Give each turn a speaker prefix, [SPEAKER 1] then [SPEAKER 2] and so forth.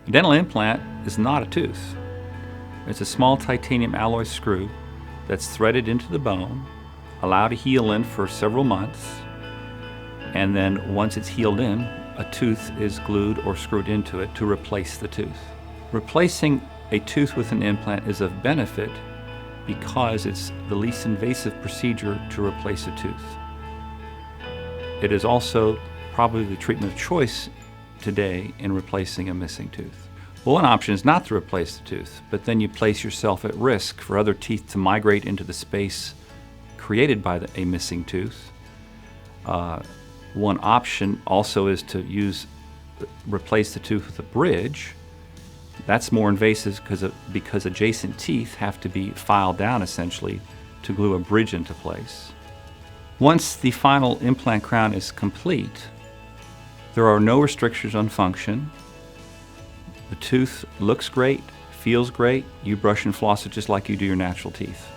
[SPEAKER 1] A dental implant is not a tooth. It's a small titanium alloy screw that's threaded into the bone, allowed to heal in for several months, and then once it's healed in, a tooth is glued or screwed into it to replace the tooth. Replacing a tooth with an implant is of benefit because it's the least invasive procedure to replace a tooth. It is also probably the treatment of choice today in replacing a missing tooth. Well, one option is not to replace the tooth, but then you place yourself at risk for other teeth to migrate into the space created by a missing tooth. One option also is to replace the tooth with a bridge. That's more invasive because adjacent teeth have to be filed down essentially to glue a bridge into place. Once the final implant crown is complete, there are no restrictions on function. The tooth looks great, feels great. You brush and floss it just like you do your natural teeth.